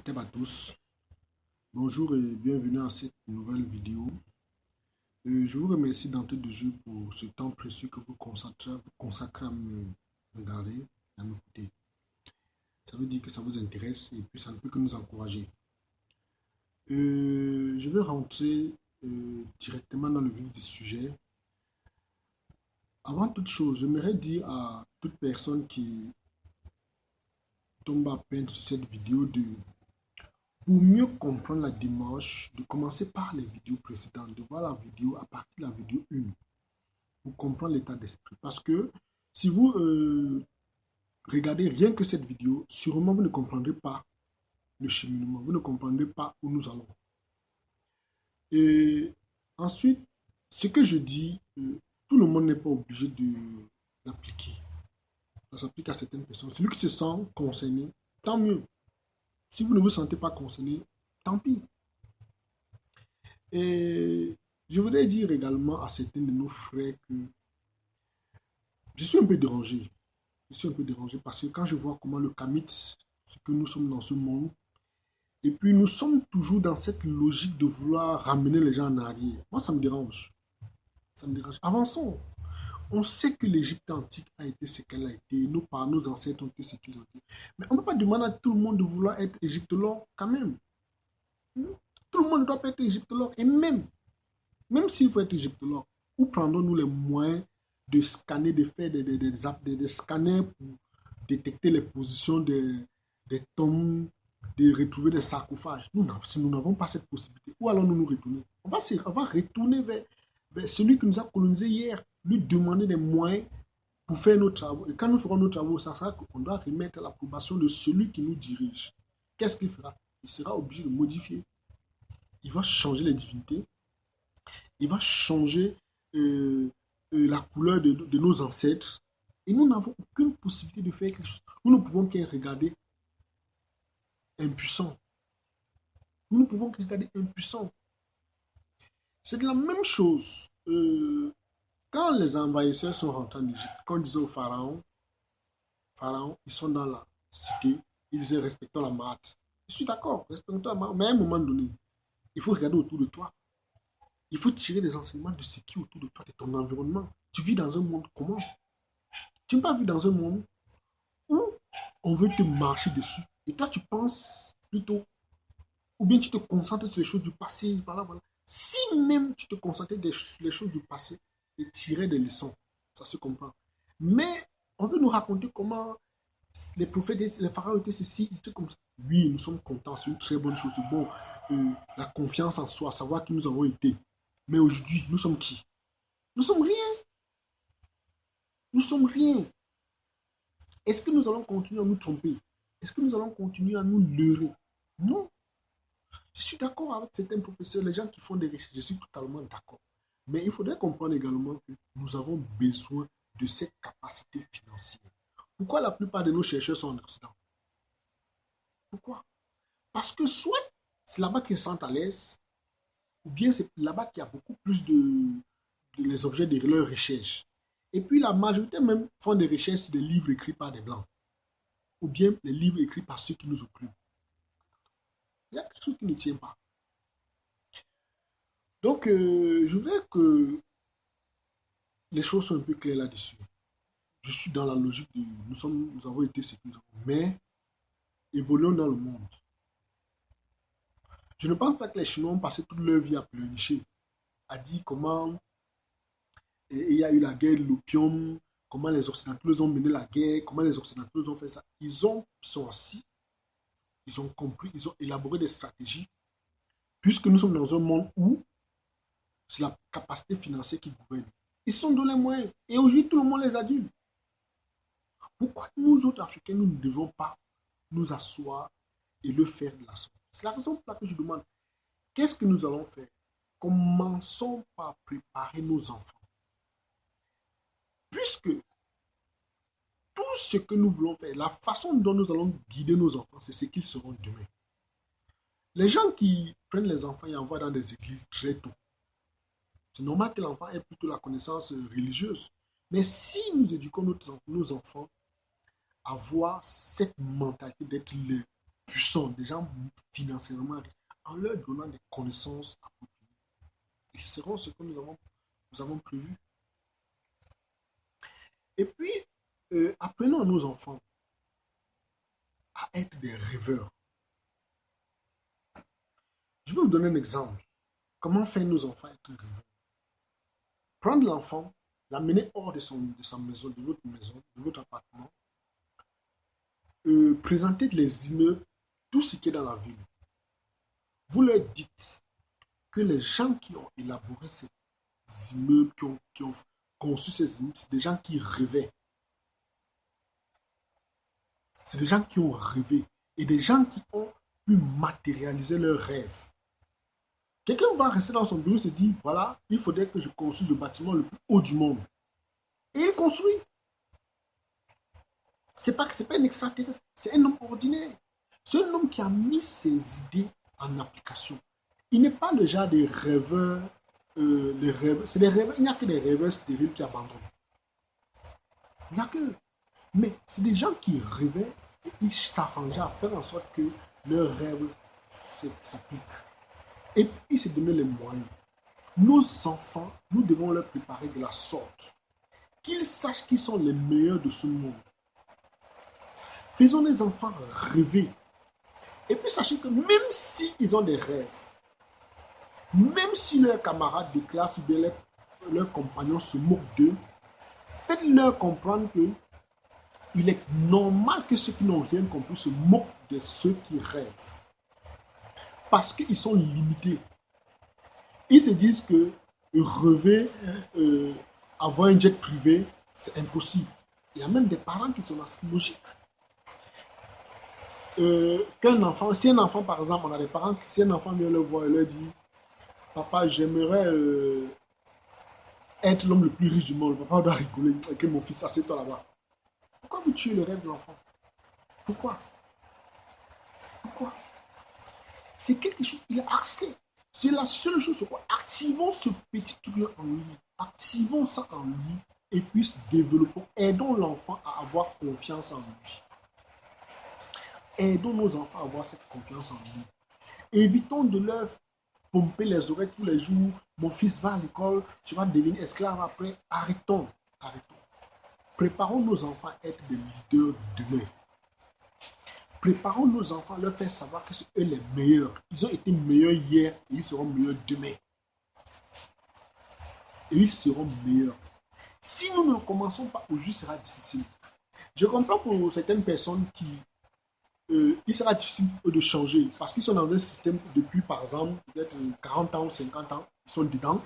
Impeccable à tous. Bonjour et bienvenue à cette nouvelle vidéo. Je vous remercie d'entrée de jeu pour ce temps précieux que vous consacrez à me regarder, à m'écouter. Ça veut dire que ça vous intéresse et puis ça ne peut que nous encourager. Je vais rentrer directement dans le vif du sujet. Avant toute chose, j'aimerais dire à toute personne qui tombe à peine sur cette vidéo pour mieux comprendre la démarche, de commencer par les vidéos précédentes, de voir la vidéo à partir de la vidéo 1, pour comprendre l'état d'esprit. Parce que si vous regardez rien que cette vidéo, sûrement vous ne comprendrez pas le cheminement, vous ne comprendrez pas où nous allons. Et ensuite, ce que je dis, tout le monde n'est pas obligé de l'appliquer. Ça s'applique à certaines personnes. Celui qui se sent concerné, tant mieux. Si vous ne vous sentez pas concerné, tant pis. Et je voudrais dire également à certains de nos frères que je suis un peu dérangé. Je suis un peu dérangé parce que quand je vois comment le Kamit, ce que nous sommes dans ce monde, et puis nous sommes toujours dans cette logique de vouloir ramener les gens en arrière. Moi, ça me dérange. Ça me dérange. Avançons. On sait que l'Égypte antique a été ce qu'elle a été. Nos parents, nos ancêtres ont été ce qu'ils ont été. Mais on ne peut pas demander à tout le monde de vouloir être égyptologue quand même. Tout le monde ne doit pas être égyptologue. Et même s'il faut être égyptologue, où prendrons-nous les moyens de scanner, de faire des scanners pour détecter les positions des tombes, de retrouver des sarcophages? Si nous n'avons pas cette possibilité, où allons-nous nous retourner? On va retourner vers celui qui nous a colonisés hier, lui demander des moyens pour faire nos travaux. Et quand nous ferons nos travaux, ça sera qu'on doit remettre l'approbation de celui qui nous dirige. Qu'est-ce qu'il fera? Il sera obligé de modifier. Il va changer les divinités. Il va changer la couleur de nos ancêtres. Et nous n'avons aucune possibilité de faire quelque chose. Nous ne pouvons qu'être regardés impuissants. Nous ne pouvons qu'être regardés impuissants. C'est de la même chose. Quand les envahisseurs sont rentrés en Égypte, quand on disait au pharaon, ils sont dans la cité, ils disaient respectons la Maat. Je suis d'accord, respectons la Maat, mais à un moment donné, il faut regarder autour de toi. Il faut tirer des enseignements de ce qui est autour de toi, de ton environnement. Tu vis dans un monde comment? Tu n'es pas vu dans un monde où on veut te marcher dessus. Et toi, tu penses plutôt, ou bien tu te concentres sur les choses du passé, voilà. Si même tu te concentrais sur les choses du passé et tirais des leçons, ça se comprend. Mais on veut nous raconter comment les prophètes, les pharaons étaient ceci, ils étaient comme ça. Oui, nous sommes contents, c'est une très bonne chose. Bon, la confiance en soi, savoir qui nous avons été. Mais aujourd'hui, nous sommes qui? Nous sommes rien. Nous sommes rien. Est-ce que nous allons continuer à nous tromper? Est-ce que nous allons continuer à nous leurrer? Non. Je suis d'accord avec certains professeurs, les gens qui font des recherches, je suis totalement d'accord. Mais il faudrait comprendre également que nous avons besoin de cette capacité financière. Pourquoi la plupart de nos chercheurs sont en Occident? Pourquoi? Parce que soit c'est là-bas qu'ils se sentent à l'aise, ou bien c'est là-bas qu'il y a beaucoup plus de les objets de leurs recherches. Et puis la majorité même font des recherches sur des livres écrits par des Blancs, ou bien les livres écrits par ceux qui nous occupent. Il y a quelque chose qui ne tient pas. Donc, je voudrais que les choses soient un peu claires là-dessus. Je suis dans la logique de nous avons été ce que nous avons, mais évoluons dans le monde. Je ne pense pas que les Chinois ont passé toute leur vie à pleurnicher, à dire comment il y a eu la guerre de l'opium, comment les Occidentaux ont mené la guerre, comment les Occidentaux ont fait ça. Ils sont assis, ils ont compris, ils ont élaboré des stratégies, puisque nous sommes dans un monde où c'est la capacité financière qui gouverne. Ils sont dans les moyens, et aujourd'hui tout le monde les adule. Pourquoi nous autres Africains, nous ne devons pas nous asseoir et le faire de la sorte? C'est la raison pour laquelle je demande, qu'est-ce que nous allons faire? Commençons par préparer nos enfants. Puisque tout ce que nous voulons faire, la façon dont nous allons guider nos enfants, c'est ce qu'ils seront demain. Les gens qui prennent les enfants et envoient dans des églises très tôt, c'est normal que l'enfant ait plutôt la connaissance religieuse. Mais si nous éduquons nos enfants à avoir cette mentalité d'être puissants, des gens financièrement riches, en leur donnant des connaissances appropriées, ils seront ce que nous avons prévu. Et puis, apprenons à nos enfants à être des rêveurs. Je vais vous donner un exemple. Comment faire nos enfants être rêveurs? Prendre l'enfant, l'amener hors de sa maison, de votre appartement, présenter les immeubles, tout ce qui est dans la ville. Vous leur dites que les gens qui ont élaboré ces immeubles, qui ont conçu ces immeubles, c'est des gens qui rêvaient. C'est des gens qui ont rêvé et des gens qui ont pu matérialiser leurs rêves. Quelqu'un va rester dans son bureau et se dire, voilà, il faudrait que je construise le bâtiment le plus haut du monde. Et il construit. C'est pas un extraterrestre, c'est un homme ordinaire. C'est un homme qui a mis ses idées en application. Il n'est pas le genre des rêveurs, c'est des rêveurs, il n'y a que des rêveurs stériles qui abandonnent. Il n'y a que. Mais c'est des gens qui rêvaient et ils s'arrangeaient à faire en sorte que leurs rêves s'appliquent. Et puis ils se donnaient les moyens. Nos enfants, nous devons leur préparer de la sorte qu'ils sachent qu'ils sont les meilleurs de ce monde. Faisons les enfants rêver. Et puis sachez que même s'ils ont des rêves, même si leurs camarades de classe ou bien leurs compagnons se moquent d'eux, faites-leur comprendre que il est normal que ceux qui n'ont rien compris se moquent de ceux qui rêvent. Parce qu'ils sont limités. Ils se disent que rêver, avoir un jet privé, c'est impossible. Il y a même des parents qui sont dans cette logique. Qu'un enfant, si un enfant par exemple, on a des parents, si un enfant vient le voir et leur dit, papa, j'aimerais être l'homme le plus riche du monde, papa doit rigoler, ok mon fils, assieds-toi là-bas. Pourquoi vous tuez le rêve de l'enfant? Pourquoi? Pourquoi? C'est quelque chose, il est axé. C'est la seule chose sur quoi activons ce petit truc-là en lui. Activons ça en lui et puis développons, aidons l'enfant à avoir confiance en lui. Aidons nos enfants à avoir cette confiance en lui. Évitons de leur pomper les oreilles tous les jours. Mon fils va à l'école, tu vas devenir esclave après. Arrêtons. Arrêtons. Préparons nos enfants à être des leaders demain. Préparons nos enfants à leur faire savoir que c'est eux les meilleurs. Ils ont été meilleurs hier et ils seront meilleurs demain. Et ils seront meilleurs. Si nous ne commençons pas aujourd'hui, ce sera difficile. Je comprends pour certaines personnes qui il sera difficile de changer parce qu'ils sont dans un système depuis, par exemple, peut-être 40 ans ou 50 ans, ils sont dedans.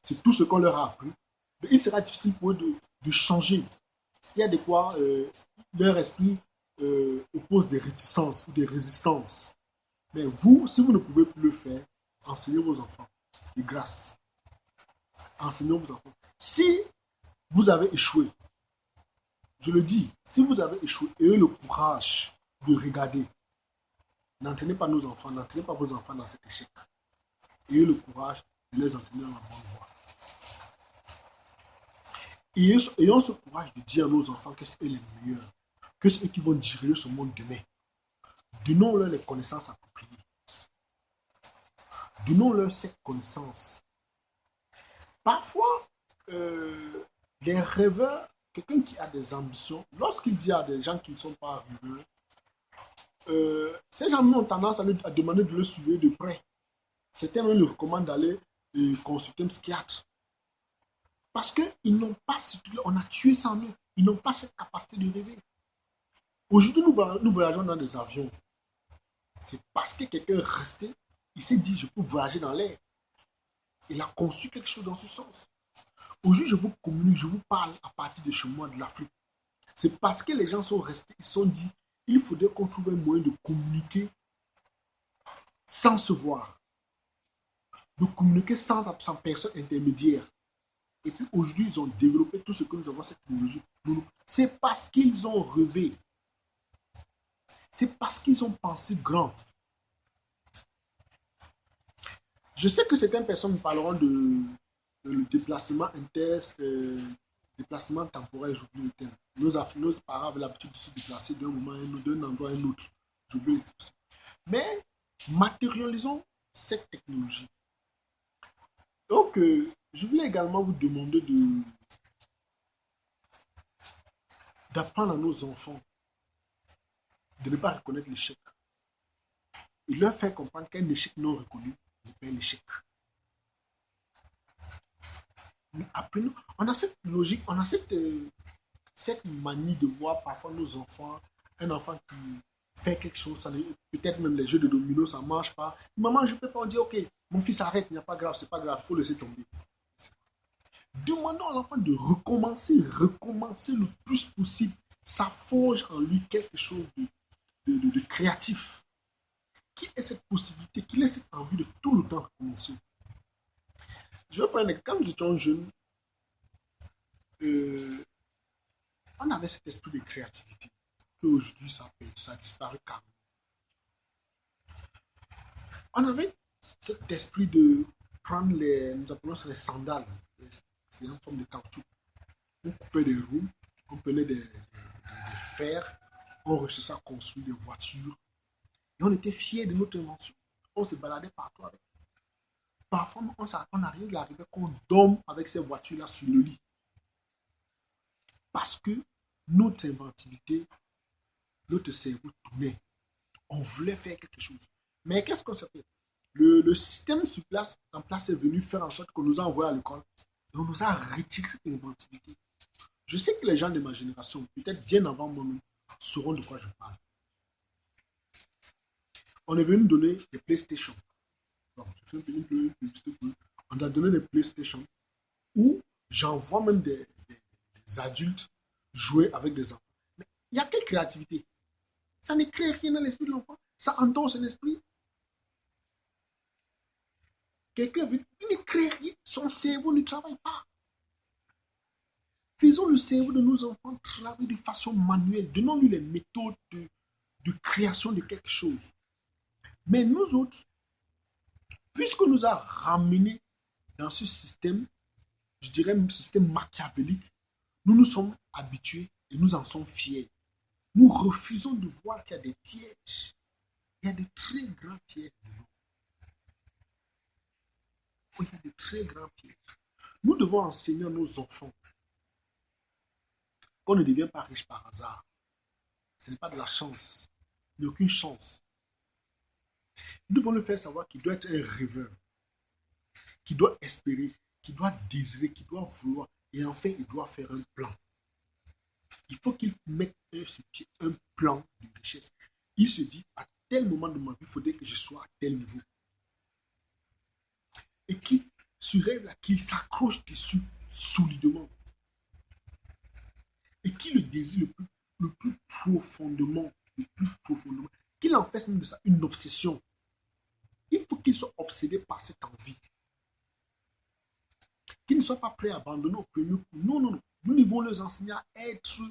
C'est tout ce qu'on leur a appris. Mais il sera difficile pour eux de changer. Il y a de quoi leur esprit oppose des réticences ou des résistances. Mais vous, si vous ne pouvez plus le faire, enseignez vos enfants de grâce. Enseignez vos enfants. Si vous avez échoué, je le dis, si vous avez échoué, ayez le courage de regarder. N'entraînez pas nos enfants, n'entraînez pas vos enfants dans cet échec. Ayez le courage de les entraîner dans la bonne voie. Ayons ce courage de dire à nos enfants que c'est eux les meilleurs, que c'est eux qui vont diriger ce monde demain. Donnons-leur les connaissances appropriées. Donnons-leur cette connaissance. Parfois, les rêveurs, quelqu'un qui a des ambitions, lorsqu'il dit à des gens qui ne sont pas rêveurs, ces gens ont tendance à demander de le suivre de près. Certains même le recommandent d'aller consulter un psychiatre. Parce qu'ils n'ont pas ce truc-là, on a tué ça en eux. Ils n'ont pas cette capacité de rêver. Aujourd'hui, nous voyageons dans des avions. C'est parce que quelqu'un est resté, il s'est dit, je peux voyager dans l'air. Il a conçu quelque chose dans ce sens. Aujourd'hui, je vous communique, je vous parle à partir de chez moi, de l'Afrique. C'est parce que les gens sont restés, ils se sont dit, il faudrait qu'on trouve un moyen de communiquer sans se voir. De communiquer sans personne intermédiaire. Et puis aujourd'hui, ils ont développé tout ce que nous avons, cette technologie. C'est parce qu'ils ont rêvé. C'est parce qu'ils ont pensé grand. Je sais que certaines personnes me parleront de déplacement déplacement temporel, j'oublie le terme. Nos parents avaient l'habitude de se déplacer d'un moment à un autre, d'un endroit à un autre. J'oublie l'expression. Mais matérialisons cette technologie. Donc, je voulais également vous demander d'apprendre à nos enfants de ne pas reconnaître l'échec. Et leur faire comprendre qu'un échec non reconnu n'est pas un échec. Nous apprenons, on a cette logique, on a cette manie de voir parfois nos enfants, un enfant qui fait quelque chose, peut-être même les jeux de domino, ça ne marche pas. Maman, je ne peux pas, on dit, ok, mon fils arrête, il n'y a pas grave, c'est pas grave, il faut laisser tomber. Demandons à l'enfant de recommencer le plus possible. Ça forge en lui quelque chose de créatif. Qui ait cette possibilité, qu'il ait cette envie de tout le temps recommencer. Je vais prendre un exemple. Quand nous étions jeunes, euh, on avait cet esprit de créativité. Qu'aujourd'hui, ça a disparu carrément. On avait cet esprit de prendre nous appelons ça les sandales. C'est en forme de caoutchouc. On coupait des roues, on prenait des fers, on réussissait à construire des voitures. Et on était fiers de notre invention. On se baladait partout avec. Parfois, on arrive qu'on dorme avec ces voitures-là sur le lit. Parce que notre inventivité, notre cerveau tournait. On voulait faire quelque chose. Mais qu'est-ce qu'on s'est fait? Le système en place est venu faire en sorte qu'on nous a envoyés à l'école. Et on nous a retiré cette inventivité. Je sais que les gens de ma génération, peut-être bien avant moi-même, sauront de quoi je parle. On est venu donner des PlayStation. Bon, je fais un peu une publicité pour eux. On a donné des PlayStation où j'envoie même des adultes jouer avec des enfants. Mais il n'y a quelle créativité? Ça ne crée rien dans l'esprit de l'enfant. Ça endort son esprit. Quelqu'un veut, il ne crée rien. Son cerveau ne travaille pas. Faisons le cerveau de nos enfants travailler de façon manuelle. Donnons-lui les méthodes de création de quelque chose. Mais nous autres, puisqu'on nous a ramenés dans ce système, je dirais un système machiavélique, nous nous sommes habitués et nous en sommes fiers. Nous refusons de voir qu'il y a des pièges. Il y a de très grands pièges. Il y a de très grands pièges. Nous devons enseigner à nos enfants qu'on ne devient pas riche par hasard. Ce n'est pas de la chance. Il n'y a aucune chance. Nous devons le faire savoir qu'il doit être un rêveur, qu'il doit espérer, qu'il doit désirer, qu'il doit vouloir. Et enfin, il doit faire un plan. Il faut qu'il mette sur pied un plan de richesse. Il se dit, à tel moment de ma vie, il faudrait que je sois à tel niveau. Et qu'il se rêve là, qu'il s'accroche dessus solidement. Et qu'il le désire le plus profondément, qu'il en fasse même de ça une obsession. Il faut qu'il soit obsédé par cette envie. Qu'il ne soit pas prêt à abandonner au premier coup. Non, non, non. Nous devons les enseigner à être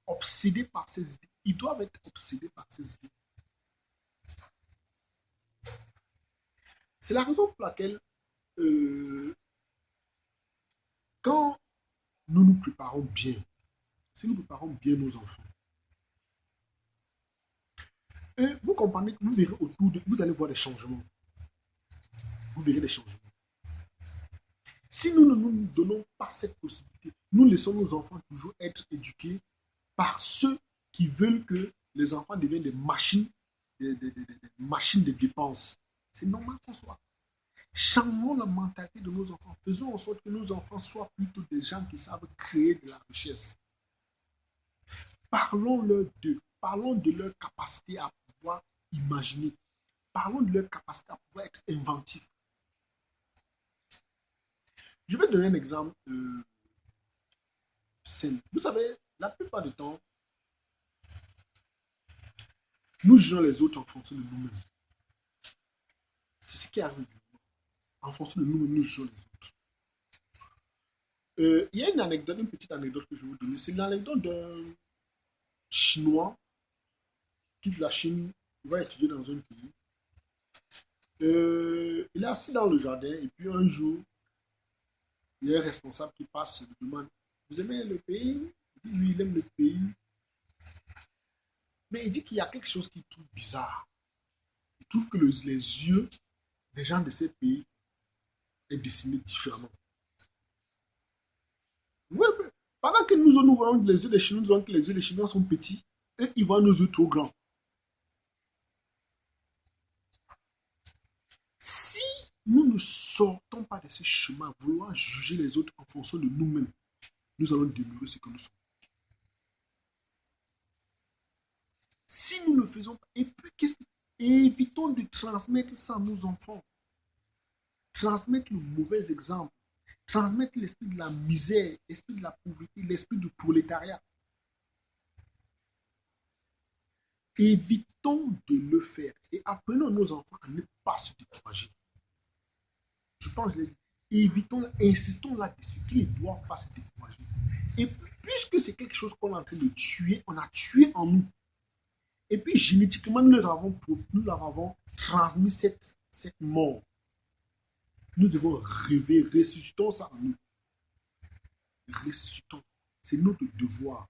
obsédés par ces idées. Ils doivent être obsédés par ces idées. C'est la raison pour laquelle, quand nous nous préparons bien, si nous préparons bien nos enfants, et vous comprenez que vous verrez autour de vous, allez voir des changements. Vous verrez des changements. Si nous ne nous donnons pas cette possibilité, nous laissons nos enfants toujours être éduqués par ceux qui veulent que les enfants deviennent des machines, des machines de dépenses. C'est normal qu'on soit. Changeons la mentalité de nos enfants. Faisons en sorte que nos enfants soient plutôt des gens qui savent créer de la richesse. Parlons-leur d'eux. Parlons de leur capacité à pouvoir imaginer. Parlons de leur capacité à pouvoir être inventif. Je vais donner un exemple simple. Vous savez, la plupart du temps, nous jugeons les autres en fonction de nous-mêmes. C'est ce qui arrive. En fonction de nous-mêmes, nous jugeons les autres. Il y a une anecdote, une petite anecdote que je vais vous donner. C'est l'anecdote d'un Chinois qui quitte la Chine, il va étudier dans un pays. Il est assis dans le jardin et puis un jour, il y a un responsable qui passe et lui demande: vous aimez le pays? Oui, il aime le pays. Mais il dit qu'il y a quelque chose qu'il trouve bizarre. Il trouve que les yeux des gens de ces pays est dessiné différemment. Ouais, pendant que nous voyons les yeux des Chinois, nous voyons que les yeux des Chinois sont petits et ils voient nos yeux trop grands. Si nous ne sortons pas de ce chemin, vouloir juger les autres en fonction de nous-mêmes, nous allons demeurer ce que nous sommes. Si nous ne faisons pas, et puis évitons de transmettre ça à nos enfants. Transmettre le mauvais exemple. Transmettre l'esprit de la misère, l'esprit de la pauvreté, l'esprit du prolétariat. Évitons de le faire et apprenons nos enfants à ne pas se décourager. Je pense, évitons, insistons là-dessus, qu'ils ne doivent pas se décourager. Et puisque c'est quelque chose qu'on est en train de tuer, on a tué en nous. Et puis génétiquement, nous leur avons transmis cette mort. Nous devons rêver, ressuscitons ça en nous. Ressuscitons. C'est notre devoir.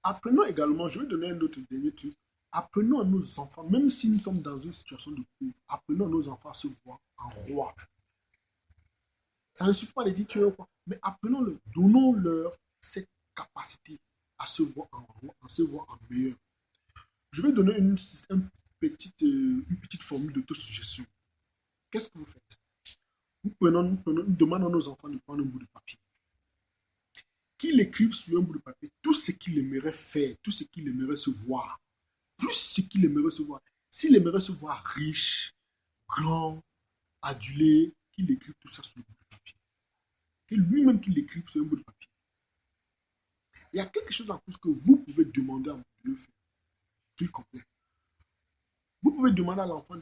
Apprenons également, je vais donner un autre dernier truc. Apprenons à nos enfants, même si nous sommes dans une situation de pauvre, apprenons à nos enfants à se voir en roi. Ça ne suffit pas de dire tu es un roi, mais apprenons-le, donnons-leur cette capacité à se voir en roi, à se voir en meilleur. Je vais donner une petite formule d'autosuggestion. Qu'est-ce que vous faites? Nous demandons à nos enfants de prendre un bout de papier. Qu'ils écrivent sur un bout de papier tout ce qu'il aimerait faire, tout ce qu'il aimerait se voir. Plus ce qu'il aimerait se voir. S'il aimerait se voir riche, grand, adulé, qu'il écrive tout ça sur le bout de papier. Que lui-même qu'il l'écrive sur un bout de papier. Il y a quelque chose en plus que vous pouvez demander à vous de le faire. Qu'il complète. Vous pouvez demander à l'enfant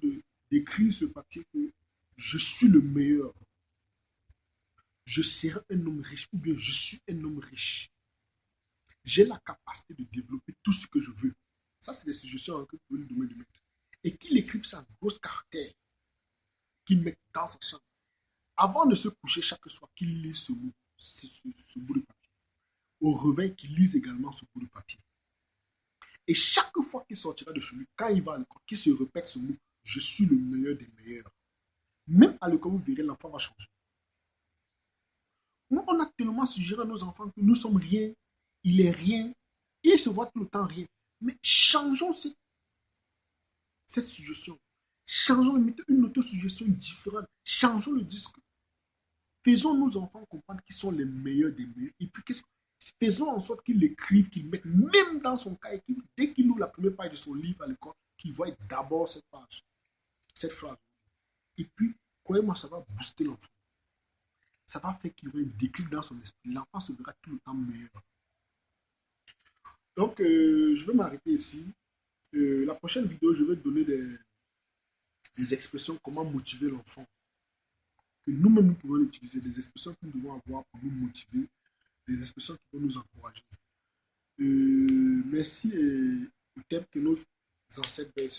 d'écrire sur le papier que je suis le meilleur. Je serai un homme riche ou bien je suis un homme riche. J'ai la capacité de développer tout ce que je veux. Ça, c'est des suggestions que vous pouvez lui donner de mettre. Et qu'il écrive ça en grosse caractère. Qu'il mette dans sa chambre. Avant de se coucher chaque soir, qu'il lise ce bout de papier. Au réveil, qu'il lise également ce bout de papier. Et chaque fois qu'il sortira de chez lui, quand il va à l'école, qu'il se répète ce mot, je suis le meilleur des meilleurs. Même à l'école, vous verrez, l'enfant va changer. Nous, on a tellement suggéré à nos enfants que nous sommes rien, il est rien, il se voit tout le temps rien. Mais changeons cette suggestion. Changeons, mettons une autosuggestion différente. Changeons le disque. Faisons nos enfants comprendre qu'ils sont les meilleurs des meilleurs. Et puis, faisons en sorte qu'ils l'écrivent, qu'ils mettent même dans son cahier, dès qu'il ouvre la première page de son livre à l'école, qu'il voit d'abord cette page, cette phrase. Et puis, croyez-moi, ça va booster l'enfant. Ça va faire qu'il y ait un déclic dans son esprit. L'enfant se verra tout le temps meilleur. Donc, je vais m'arrêter ici. La prochaine vidéo, je vais donner des expressions, comment motiver l'enfant. Que nous-mêmes, nous pouvons utiliser, des expressions que nous devons avoir pour nous motiver, des expressions qui vont nous encourager. Merci et au thème que nos ancêtres veillent.